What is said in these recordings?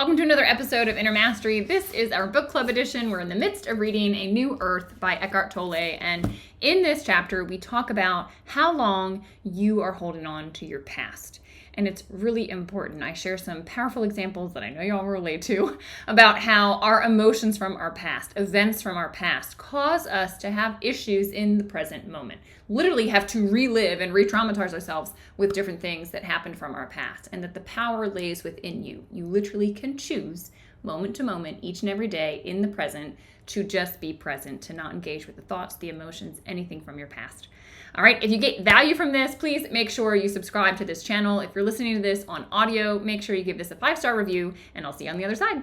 Welcome to another episode of Inner Mastery. This is our book club edition. We're in the midst of reading A New Earth by Eckhart Tolle. And in this chapter, we talk about how long you are holding on to your past. And it's really important. I share some powerful examples that I know y'all relate to about how our emotions from our past, events from our past, cause us to have issues in the present moment. Literally have to relive and re-traumatize ourselves with different things that happened from our past, and that the power lays within you. You literally can choose moment to moment, each and every day in the present, to just be present, to not engage with the thoughts, the emotions, anything from your past. All right, if you get value from this, please make sure you subscribe to this channel. If you're listening to this on audio, make sure you give this a 5-star review, and I'll see you on the other side.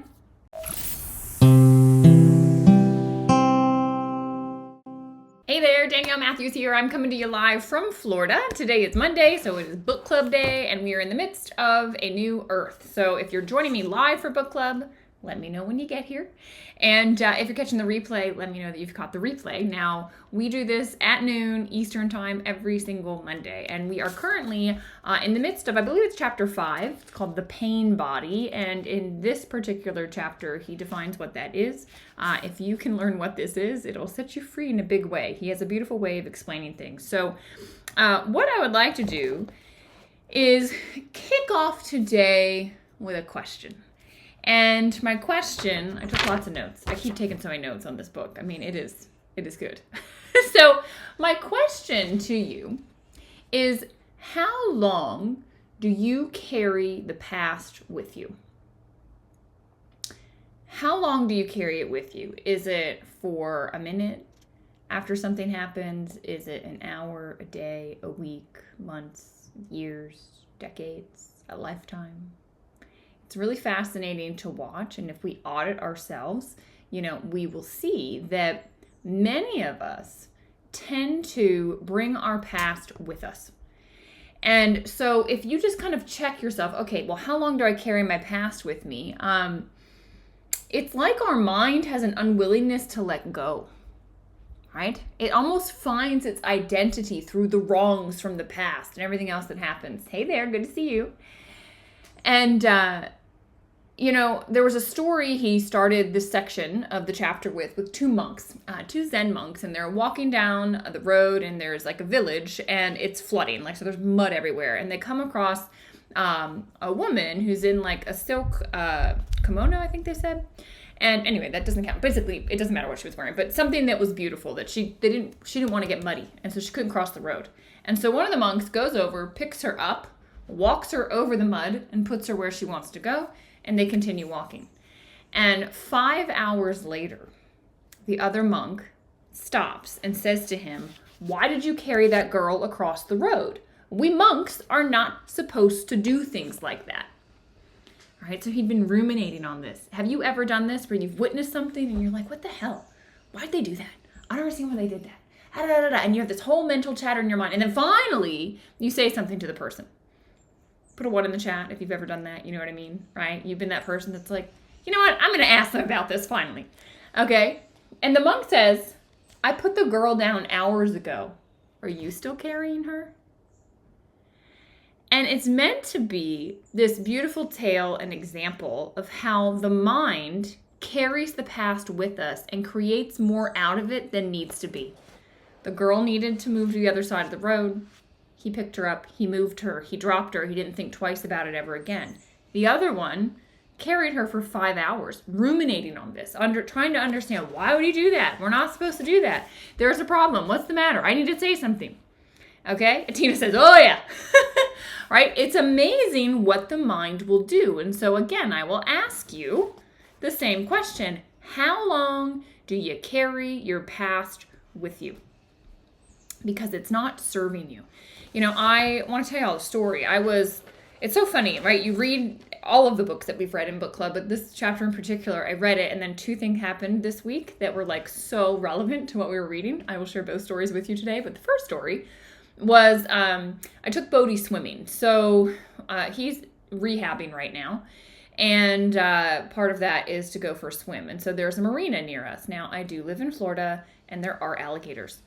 Hey there, Danielle Matthews here. I'm coming to you live from Florida. Today is Monday, so it is book club day, and we are in the midst of A New Earth. So if you're joining me live for book club, let me know when you get here. And if you're catching the replay, let me know that you've caught the replay. Now, we do this at noon Eastern time every single Monday. And we are currently in the midst of, I believe it's chapter 5. It's called The Pain Body. And in this particular chapter, he defines what that is. If you can learn what this is, it'll set you free in a big way. He has a beautiful way of explaining things. So what I would like to do is kick off today with a question. And my question, I took lots of notes. I keep taking so many notes on this book. I mean, it is good. So my question to you is, how long do you carry the past with you? How long do you carry it with you? Is it for a minute after something happens? Is it an hour, a day, a week, months, years, decades, a lifetime? It's really fascinating to watch, and if we audit ourselves, we will see that many of us tend to bring our past with us. And so if you just kind of check yourself, okay, well, how long do I carry my past with me? It's like our mind has an unwillingness to let go, right? It almost finds its identity through the wrongs from the past and everything else that happens. Hey there, good to see you. And, there was a story he started this section of the chapter with two monks, two Zen monks, and they're walking down the road, and there's like a village, and it's flooding, so there's mud everywhere, and they come across a woman who's in like a silk kimono, I think they said. And anyway, that doesn't count. Basically, it doesn't matter what she was wearing, but something that was beautiful that she didn't want to get muddy, and so she couldn't cross the road. And so one of the monks goes over, picks her up, walks her over the mud, and puts her where she wants to go, and they continue walking. And 5 hours later, the other monk stops and says to him, "Why did you carry that girl across the road? We monks are not supposed to do things like that." All right, so he'd been ruminating on this. Have you ever done this where you've witnessed something and you're like, what the hell? Why'd they do that? I don't understand why they did that. And you have this whole mental chatter in your mind. And then finally, you say something to the person. Put a 1 in the chat if you've ever done that. You know what I mean, right? You've been that person that's like, you know what? I'm going to ask them about this finally. Okay? And the monk says, "I put the girl down hours ago. Are you still carrying her?" And it's meant to be this beautiful tale and example of how the mind carries the past with us and creates more out of it than needs to be. The girl needed to move to the other side of the road. He picked her up, he moved her, he dropped her, he didn't think twice about it ever again. The other one carried her for 5 hours, ruminating on this, trying to understand, why would he do that? We're not supposed to do that. There's a problem. What's the matter? I need to say something. Okay? And Tina says, oh yeah. Right? It's amazing what the mind will do. And so again, I will ask you the same question. How long do you carry your past with you? Because it's not serving you. I want to tell you all a story. It's so funny, right? You read all of the books that we've read in book club, but this chapter in particular, I read it, and then 2 things happened this week that were like so relevant to what we were reading. I will share both stories with you today, but the first story was I took Bodhi swimming. So he's rehabbing right now, and part of that is to go for a swim. And so there's a marina near us. Now, I do live in Florida, and there are alligators.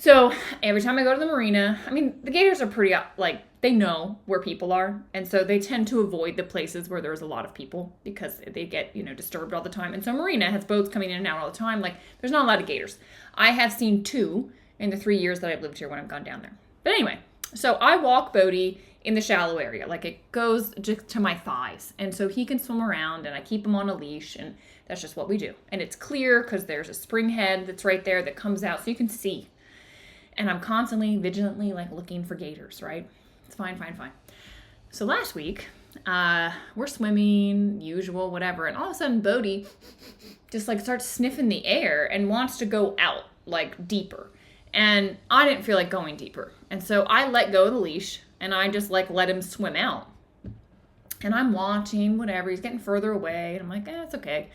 So every time I go to the marina, I mean, the gators are pretty they know where people are. And so they tend to avoid the places where there's a lot of people because they get, disturbed all the time. And so Marina has boats coming in and out all the time. Like, there's not a lot of gators. I have seen 2 in the 3 years that I've lived here when I've gone down there. But anyway, so I walk Bodhi in the shallow area. Like, it goes just to my thighs. And so he can swim around, and I keep him on a leash, and that's just what we do. And it's clear because there's a spring head that's right there that comes out so you can see. And I'm constantly, vigilantly, like, looking for gators, right? It's fine. So last week, we're swimming, usual, whatever. And all of a sudden, Bodhi just, like, starts sniffing the air and wants to go out, like, deeper. And I didn't feel like going deeper. And so I let go of the leash, and I just, like, let him swim out. And I'm watching, whatever. He's getting further away. And I'm like, it's okay.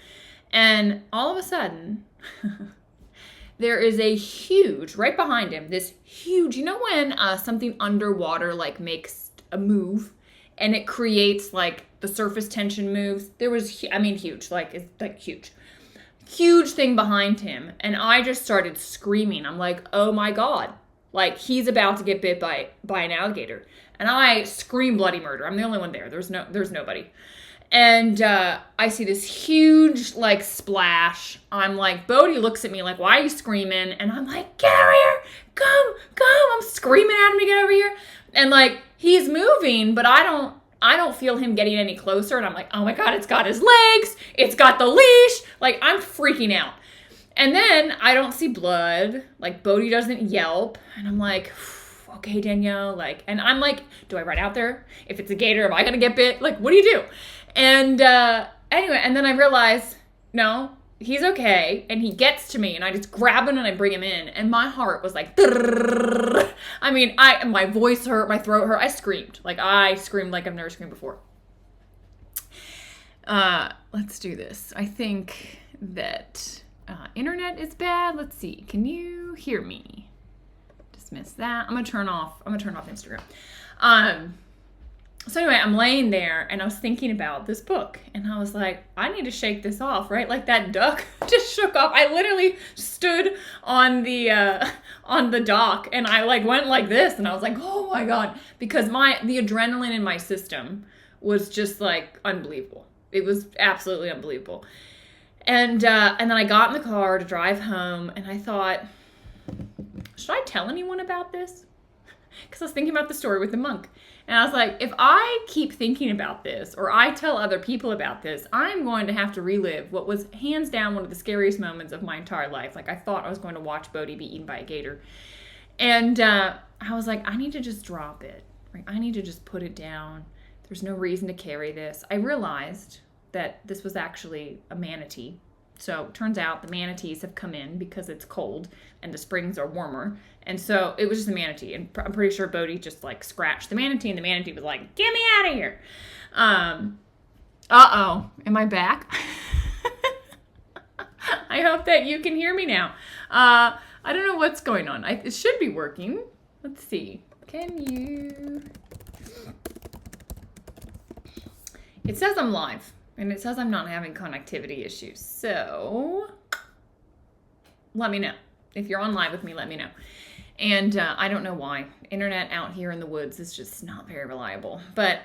And all of a sudden, there is a huge, right behind him, this huge, when something underwater, like, makes a move and it creates, like, the surface tension moves? There was, huge, like, it's, like, huge thing behind him. And I just started screaming. I'm like, oh my God, like, he's about to get bit by an alligator. And I scream bloody murder. I'm the only one there. There's nobody. And I see this huge, like, splash. I'm like, Bodhi looks at me like, why are you screaming? And I'm like, get over here. Come. I'm screaming at him to get over here. And, like, he's moving, but I don't feel him getting any closer. And I'm like, oh my God, it's got his legs. It's got the leash. Like, I'm freaking out. And then I don't see blood. Like, Bodhi doesn't yelp. And I'm like, okay, Danielle. Like, and I'm like, do I run out there? If it's a gator, am I going to get bit? Like, what do you do? And anyway, and then I realized, no, he's okay. And he gets to me, and I just grab him and I bring him in. And my heart was like, my voice hurt, my throat hurt. I screamed like I've never screamed before. Let's do this. I think that internet is bad. Let's see. Can you hear me? Dismiss that. I'm gonna turn off Instagram. So anyway, I'm laying there and I was thinking about this book, and I was like, I need to shake this off, right? Like, that duck just shook off. I literally stood on the dock and I, like, went like this, and I was like, oh my God, because the adrenaline in my system was just, like, unbelievable. It was absolutely unbelievable. And then I got in the car to drive home, and I thought, should I tell anyone about this? Because I was thinking about the story with the monk. And I was like, if I keep thinking about this, or I tell other people about this, I'm going to have to relive what was hands down one of the scariest moments of my entire life. Like, I thought I was going to watch Bodhi be eaten by a gator. And I was like, I need to just drop it. Right? I need to just put it down. There's no reason to carry this. I realized that this was actually a manatee. So it turns out the manatees have come in because it's cold and the springs are warmer. And so it was just a manatee. And I'm pretty sure Bodhi just, like, scratched the manatee, and the manatee was like, get me out of here. Uh-oh. Am I back? I hope that you can hear me now. I don't know what's going on. It should be working. Let's see. Can you... It says I'm live. And it says I'm not having connectivity issues. So let me know. If you're on live with me, let me know. And I don't know why. Internet out here in the woods is just not very reliable. But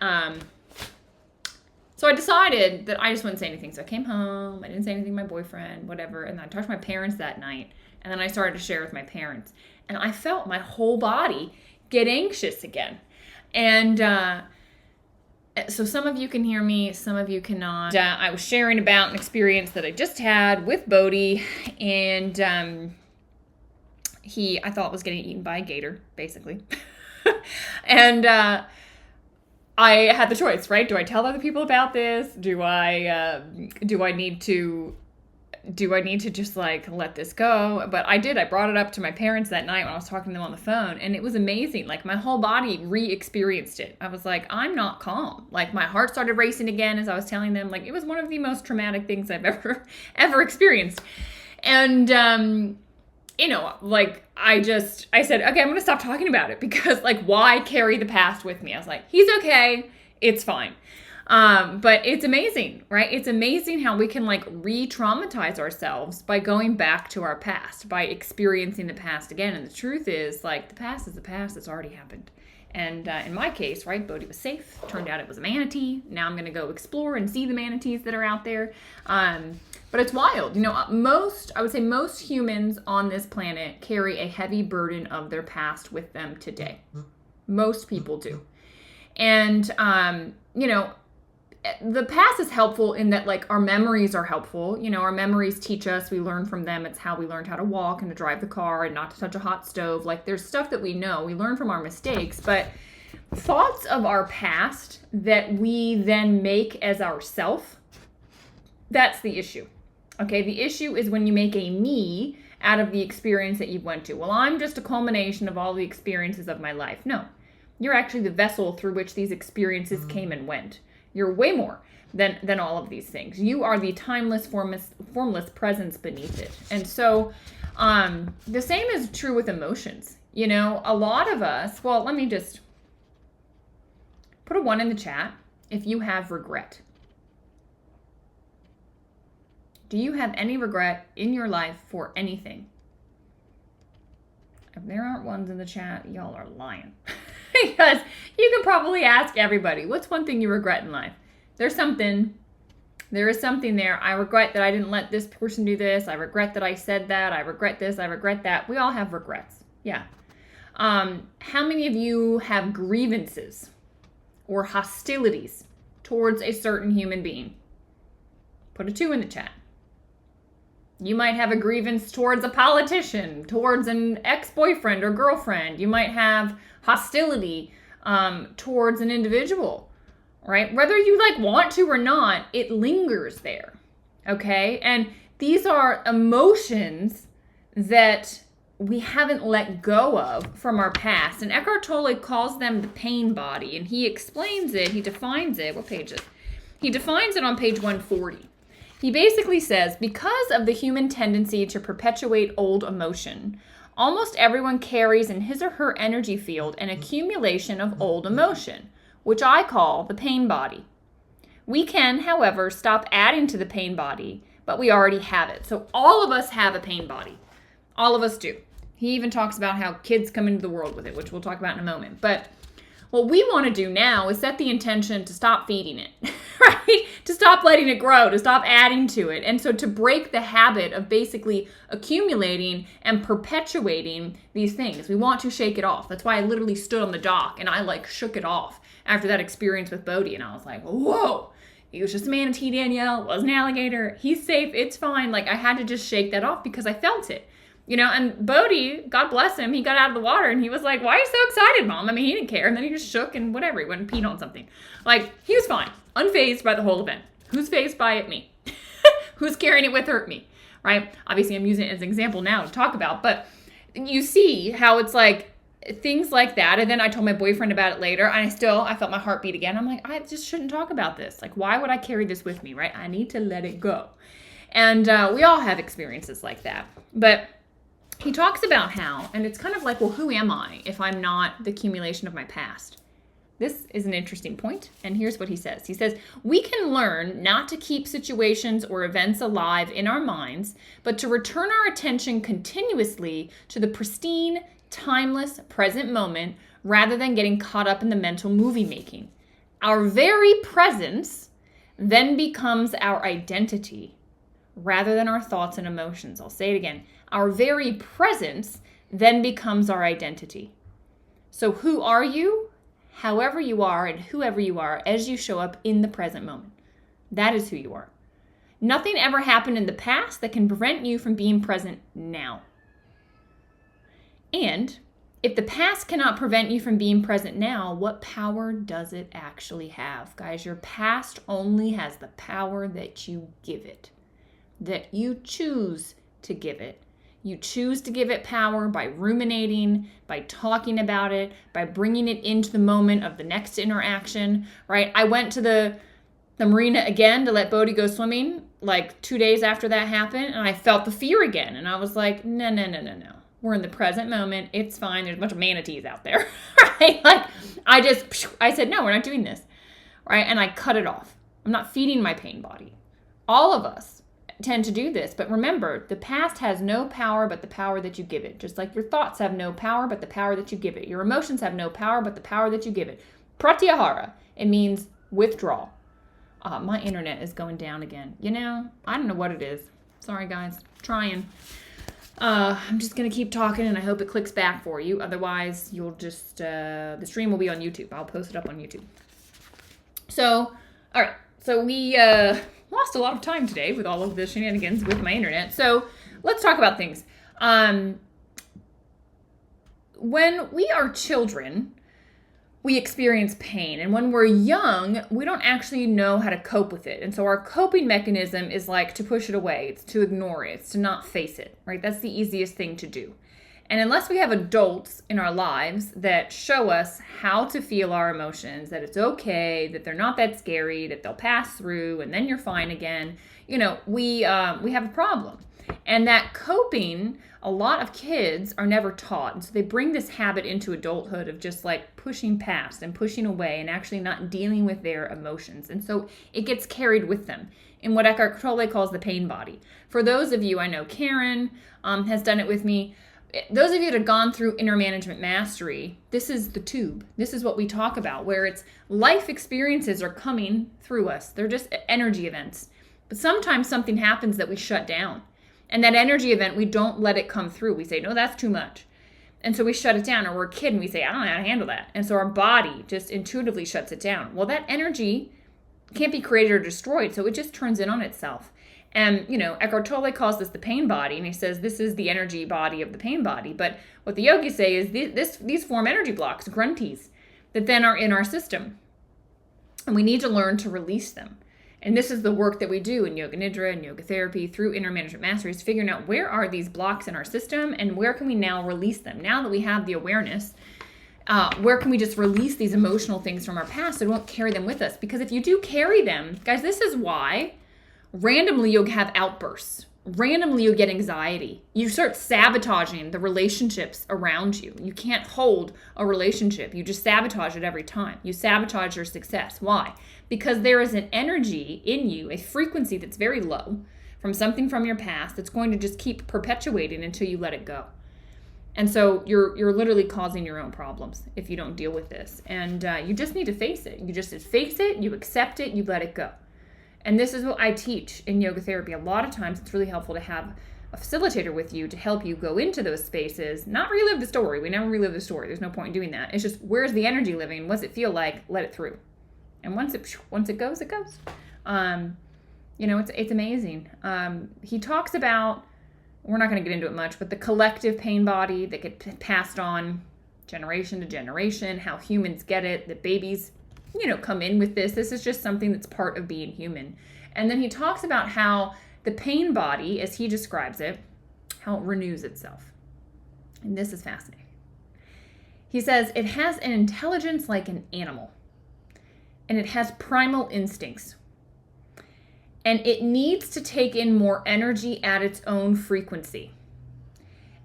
so I decided that I just wouldn't say anything. So I came home. I didn't say anything to my boyfriend, whatever. And then I talked to my parents that night. And then I started to share with my parents. And I felt my whole body get anxious again. And so some of you can hear me, some of you cannot. I was sharing about an experience that I just had with Bodhi, and I thought was getting eaten by a gator, basically. And I had the choice, right? Do I tell other people about this? Do I need to just, like, let this go? But I did. I brought it up to my parents that night when I was talking to them on the phone, and it was amazing. Like, my whole body re-experienced it. I was like, I'm not calm. Like, my heart started racing again as I was telling them. Like, it was one of the most traumatic things I've ever experienced. And, like, I said, okay, I'm going to stop talking about it, because, like, why carry the past with me? I was like, he's okay. It's fine. But it's amazing, right? It's amazing how we can, like, re-traumatize ourselves by going back to our past, by experiencing the past again. And the truth is, like, the past is the past. It's already happened. And in my case, right, Bodhi was safe. Turned out it was a manatee. Now I'm going to go explore and see the manatees that are out there. But it's wild. I would say most humans on this planet carry a heavy burden of their past with them today. Most people do. And, the past is helpful in that, like, our memories are helpful. Our memories teach us, we learn from them. It's how we learned how to walk and to drive the car and not to touch a hot stove. Like, there's stuff that we know. We learn from our mistakes. But thoughts of our past that we then make as ourself, that's the issue. Okay, the issue is when you make a me out of the experience that you went to. Well, I'm just a culmination of all the experiences of my life. No, you're actually the vessel through which these experiences came and went. You're way more than all of these things. You are the timeless, formless presence beneath it. And so the same is true with emotions. A lot of us, well, let me just put a 1 in the chat if you have regret. Do you have any regret in your life for anything? If there aren't ones in the chat, y'all are lying. Because you can probably ask everybody, what's one thing you regret in life? There is something there. I regret that I didn't let this person do this. I regret that I said that. I regret this. I regret that. We all have regrets. Yeah. How many of you have grievances or hostilities towards a certain human being? Put a 2 in the chat. You might have a grievance towards a politician, towards an ex-boyfriend or girlfriend. You might have hostility towards an individual, right? Whether you want to or not, it lingers there, okay? And these are emotions that we haven't let go of from our past. And Eckhart Tolle calls them the pain body, and he explains it, he defines it. What page is it? He defines it on page 140. He basically says, because of the human tendency to perpetuate old emotion, almost everyone carries in his or her energy field an accumulation of old emotion, which I call the pain body. We can, however, stop adding to the pain body, but we already have it. So all of us have a pain body. All of us do. He even talks about how kids come into the world with it, which we'll talk about in a moment. But what we want to do now is set the intention to stop feeding it, right? To stop letting it grow, to stop adding to it. And so to break the habit of basically accumulating and perpetuating these things. We want to shake it off. That's why I literally stood on the dock and I shook it off after that experience with Bodhi. And I was like, whoa, he was just a manatee, Danielle. It was an alligator. He's safe. It's fine. I had to just shake that off because I felt it. And Bodhi, God bless him, he got out of the water and he was like, why are you so excited, Mom? I mean, he didn't care. And then he just shook and whatever. He went and peed on something. He was fine. Unfazed by the whole event. Who's fazed by it? Me. Who's carrying it with her? Me. Right? Obviously, I'm using it as an example now to talk about. But you see how it's things like that. And then I told my boyfriend about it later. And I felt my heart beat again. I'm like, I just shouldn't talk about this. Why would I carry this with me? Right? I need to let it go. And we all have experiences like that. But he talks about how, and it's kind of well, who am I if I'm not the accumulation of my past? This is an interesting point, and here's what he says. He says, we can learn not to keep situations or events alive in our minds, but to return our attention continuously to the pristine, timeless, present moment, rather than getting caught up in the mental movie making. Our very presence then becomes our identity, rather than our thoughts and emotions. I'll say it again. Our very presence then becomes our identity. So who are you? However you are and whoever you are as you show up in the present moment. That is who you are. Nothing ever happened in the past that can prevent you from being present now. And if the past cannot prevent you from being present now, what power does it actually have? Guys, your past only has the power that you give it, that you choose to give it. You choose to give it power by ruminating, by talking about it, by bringing it into the moment of the next interaction, right? I went to the marina again to let Bodhi go swimming 2 days after that happened, and I felt the fear again. And I was like, no. We're in the present moment. It's fine. There's a bunch of manatees out there, right? I said, no, we're not doing this, right? And I cut it off. I'm not feeding my pain body. All of us, tend to do this. But remember, the past has no power but the power that you give it. Just like your thoughts have no power but the power that you give it. Your emotions have no power but the power that you give it. Pratyahara, it means withdrawal. My internet is going down again. I don't know what it is. Sorry, guys. Trying. I'm just going to keep talking, and I hope it clicks back for you. Otherwise, you'll just... the stream will be on YouTube. I'll post it up on YouTube. So, all right. So we lost a lot of time today with all of the shenanigans with my internet. So let's talk about things. When we are children, we experience pain. And when we're young, we don't actually know how to cope with it. And so our coping mechanism is like to push it away. It's to ignore it. It's to not face it, right? That's the easiest thing to do. And unless we have adults in our lives that show us how to feel our emotions, that it's okay, that they're not that scary, that they'll pass through, and then you're fine again, we have a problem. And that coping, a lot of kids are never taught. And so they bring this habit into adulthood of just like pushing past and pushing away and actually not dealing with their emotions. And so it gets carried with them in what Eckhart Tolle calls the pain body. For those of you, I know Karen has done it with me. Those of you that have gone through inner management mastery, this is the tube. This is what we talk about, where it's life experiences are coming through us. They're just energy events. But sometimes something happens that we shut down. And that energy event, we don't let it come through. We say, no, that's too much. And so we shut it down. Or we're a kid and we say, I don't know how to handle that. And so our body just intuitively shuts it down. Well, that energy can't be created or destroyed. So it just turns in on itself. And, Eckhart Tolle calls this the pain body, and he says this is the energy body of the pain body. But what the yogis say is these form energy blocks, grunties, that then are in our system. And we need to learn to release them. And this is the work that we do in Yoga Nidra and Yoga Therapy through Inner Management Mastery, is figuring out where are these blocks in our system and where can we now release them. Now that we have the awareness, where can we just release these emotional things from our past so we won't carry them with us? Because if you do carry them, guys, this is why randomly you'll have outbursts. Randomly you'll get anxiety. You start sabotaging the relationships around you. You can't hold a relationship. You just sabotage it every time. You sabotage your success. Why? Because there is an energy in you, a frequency that's very low from something from your past that's going to just keep perpetuating until you let it go. And so you're literally causing your own problems if you don't deal with this. And you just need to face it. You just face it, you accept it, you let it go. And this is what I teach in yoga therapy. A lot of times it's really helpful to have a facilitator with you to help you go into those spaces, not relive the story. We never relive the story. There's no point in doing that. It's just, where's the energy living? What's it feel like? Let it through. And once it goes, it goes. It's amazing. He talks about, we're not going to get into it much, but the collective pain body that get passed on generation to generation, how humans get it, that babies come in with this. This is just something that's part of being human. And then he talks about how the pain body, as he describes it, how it renews itself. And this is fascinating. He says it has an intelligence like an animal, and it has primal instincts, and it needs to take in more energy at its own frequency.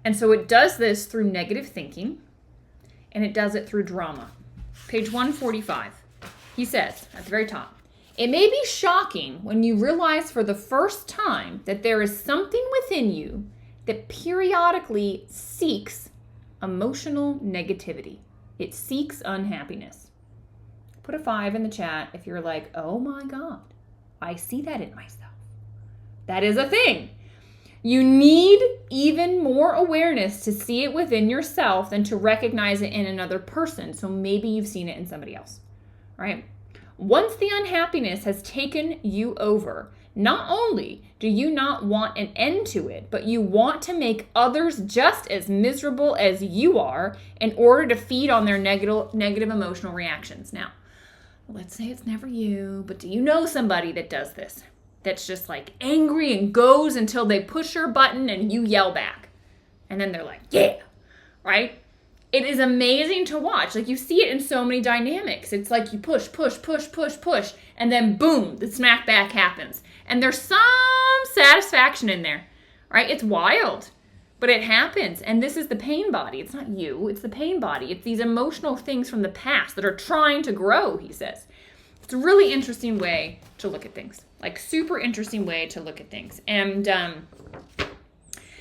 And so it does this through negative thinking, and it does it through drama. Page 145. He says at the very top, it may be shocking when you realize for the first time that there is something within you that periodically seeks emotional negativity. It seeks unhappiness. Put a 5 in the chat if you're like, oh my God, I see that in myself. That is a thing. You need even more awareness to see it within yourself than to recognize it in another person. So maybe you've seen it in somebody else. Right? Once the unhappiness has taken you over, not only do you not want an end to it, but you want to make others just as miserable as you are in order to feed on their negative emotional reactions. Now, let's say it's never you, but do you know somebody that does this? That's just like angry and goes until they push your button and you yell back. And then they're like, yeah, right? It is amazing to watch. Like, you see it in so many dynamics. It's like you push, and then boom, the smack back happens. And there's some satisfaction in there, right? It's wild, but it happens. And this is the pain body. It's not you, it's the pain body. It's these emotional things from the past that are trying to grow, he says. It's a really interesting way to look at things. Like, super interesting way to look at things. And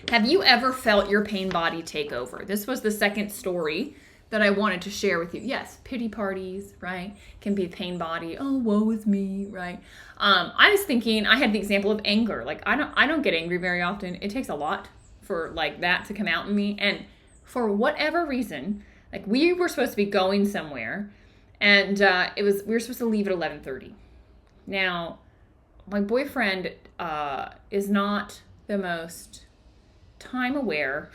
have you ever felt your pain body take over? This was the second story that I wanted to share with you. Yes, pity parties, right? Can be pain body. Oh, woe is me, right? I was thinking, I had the example of anger. Like, I don't get angry very often. It takes a lot for like that to come out in me. And for whatever reason, like, we were supposed to be going somewhere, and we were supposed to leave at 11:30. Now, my boyfriend is not the most time aware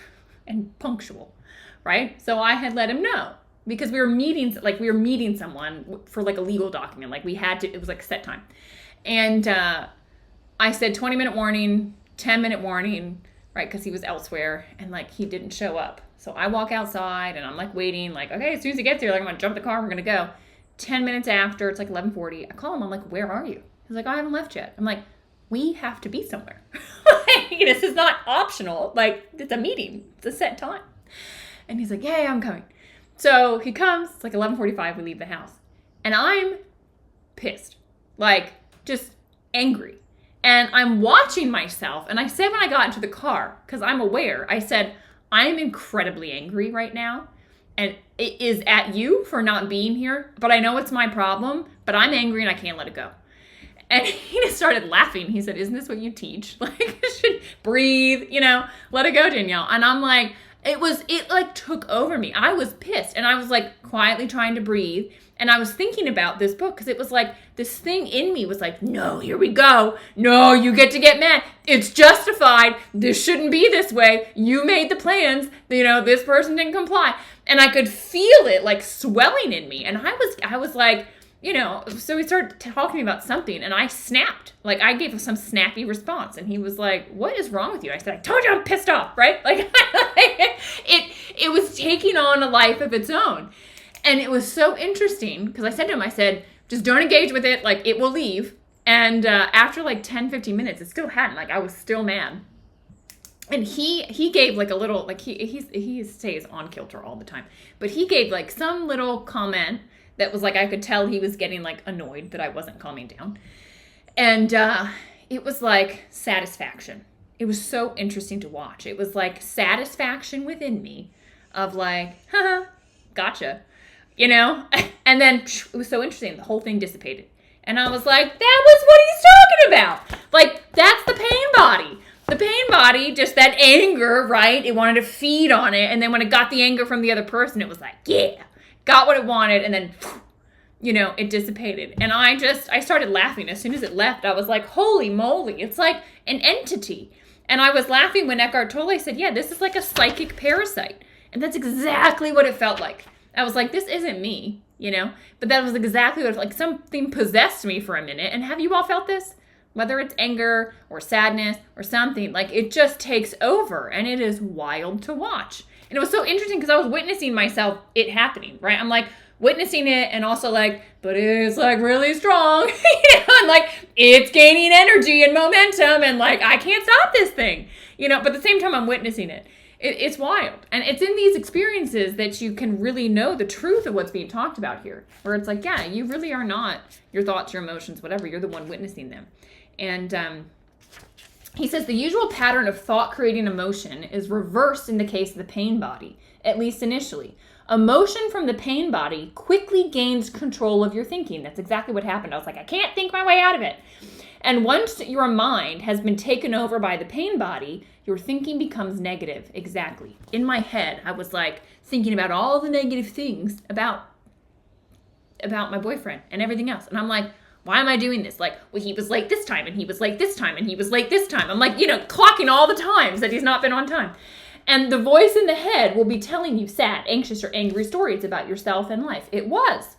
and punctual, right? So I had let him know, because we were meeting someone for like a legal document. Like, it was like set time. And I said 20-minute warning, 10-minute warning, right? Because he was elsewhere, and like, he didn't show up. So I walk outside, and I'm like waiting, like, okay, as soon as he gets here, like, I'm gonna jump the car, we're gonna go. 10 minutes after, it's like 11:40. I call him, I'm like, where are you? He's like, I haven't left yet. I'm like, we have to be somewhere. This is not optional. Like, it's a meeting. It's a set time. And he's like, yeah, I'm coming. So he comes. It's like 11:45. We leave the house. And I'm pissed. Like, just angry. And I'm watching myself. And I said when I got into the car, because I'm aware, I said, I'm incredibly angry right now. And it is at you for not being here. But I know it's my problem. But I'm angry and I can't let it go. And he just started laughing. He said, isn't this what you teach? Like, you should breathe, let it go, Danielle. And I'm like, it like took over me. I was pissed. And I was like quietly trying to breathe. And I was thinking about this book, because it was like this thing in me was like, no, here we go. No, you get to get mad. It's justified. This shouldn't be this way. You made the plans. This person didn't comply. And I could feel it like swelling in me. And I was like, so we started talking about something, and I snapped. Like, I gave him some snappy response, and he was like, what is wrong with you? I said, I told you I'm pissed off, right? Like, it was taking on a life of its own. And it was so interesting, because I said to him, just don't engage with it. Like, it will leave. And after like 10, 15 minutes, it still hadn't. Like, I was still mad. And he gave like a little, like, he stays on kilter all the time. But he gave like some little comment that was like, I could tell he was getting like annoyed that I wasn't calming down. And it was like satisfaction. It was so interesting to watch. It was like satisfaction within me of like, haha, gotcha. And then it was so interesting. The whole thing dissipated. And I was like, that was what he's talking about. Like, that's the pain body. The pain body, just that anger, right? It wanted to feed on it. And then when it got the anger from the other person, it was like, yeah. Got what it wanted, and then, it dissipated. And I started laughing. As soon as it left, I was like, holy moly, it's like an entity. And I was laughing when Eckhart Tolle said, yeah, this is like a psychic parasite. And that's exactly what it felt like. I was like, this isn't me, But that was exactly what it felt like. Something possessed me for a minute. And have you all felt this? Whether it's anger or sadness or something, like, it just takes over, and it is wild to watch. And it was so interesting because I was witnessing myself, it happening, right? I'm like witnessing it, and also like, but it's like really strong, and like it's gaining energy and momentum, and like, I can't stop this thing, but at the same time I'm witnessing it. It's wild. And it's in these experiences that you can really know the truth of what's being talked about here, where it's like, yeah, you really are not your thoughts, your emotions, whatever. You're the one witnessing them. And he says the usual pattern of thought creating emotion is reversed in the case of the pain body, at least initially. Emotion from the pain body quickly gains control of your thinking. That's exactly what happened. I was like, I can't think my way out of it. And once your mind has been taken over by the pain body, your thinking becomes negative. Exactly. In my head, I was like thinking about all the negative things about my boyfriend and everything else. And I'm like, why am I doing this? Like, well, he was late this time, and he was late this time, and he was late this time. I'm like, clocking all the times that he's not been on time. And the voice in the head will be telling you sad, anxious, or angry stories about yourself and life. It was.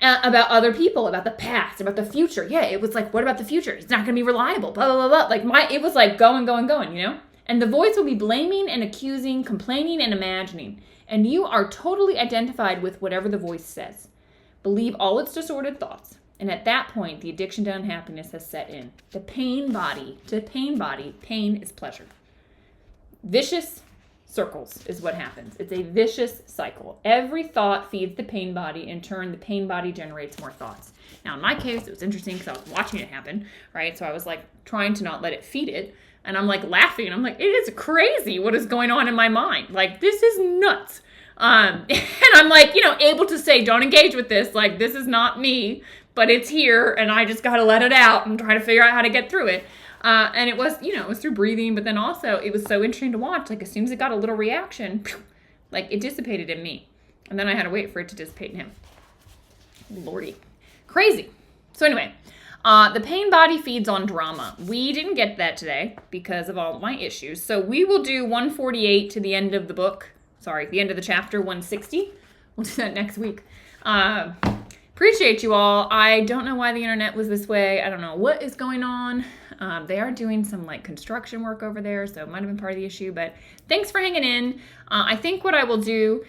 About other people, about the past, about the future. Yeah, it was like, what about the future? It's not going to be reliable, blah, blah, blah, blah. Like, it was like going. And the voice will be blaming and accusing, complaining and imagining. And you are totally identified with whatever the voice says. Believe all its disordered thoughts. And at that point, the addiction to unhappiness has set in. The pain body, pain is pleasure. Vicious circles is what happens. It's a vicious cycle. Every thought feeds the pain body. In turn, the pain body generates more thoughts. Now, in my case, it was interesting because I was watching it happen, right? So I was like trying to not let it feed it. And I'm like laughing. I'm like, it is crazy what is going on in my mind. Like, this is nuts. And I'm like, able to say, don't engage with this. Like, this is not me, but it's here. And I just got to let it out and try to figure out how to get through it. And it was, it was through breathing. But then also it was so interesting to watch. Like, as soon as it got a little reaction, like it dissipated in me. And then I had to wait for it to dissipate in him. Lordy. Crazy. So anyway, the pain body feeds on drama. We didn't get that today because of all my issues. So we will do 148 to the end of the book. Sorry, the end of the chapter, 160. We'll do that next week. Appreciate you all. I don't know why the internet was this way. I don't know what is going on. They are doing some like construction work over there, so it might have been part of the issue, but thanks for hanging in. I think what I will do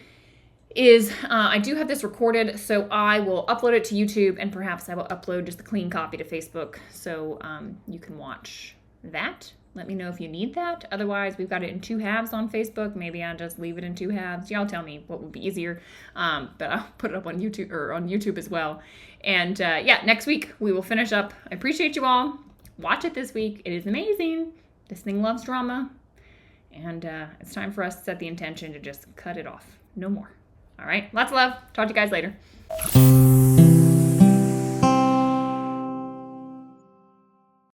is I do have this recorded, so I will upload it to YouTube, and perhaps I will upload just the clean copy to Facebook, so you can watch that. Let me know if you need that. Otherwise, we've got it in 2 halves on Facebook. Maybe I'll just leave it in 2 halves. Y'all tell me what would be easier, but I'll put it up on YouTube as well. And yeah, next week we will finish up. I appreciate you all. Watch it this week. It is amazing. This thing loves drama, and it's time for us to set the intention to just cut it off. No more. All right. Lots of love. Talk to you guys later.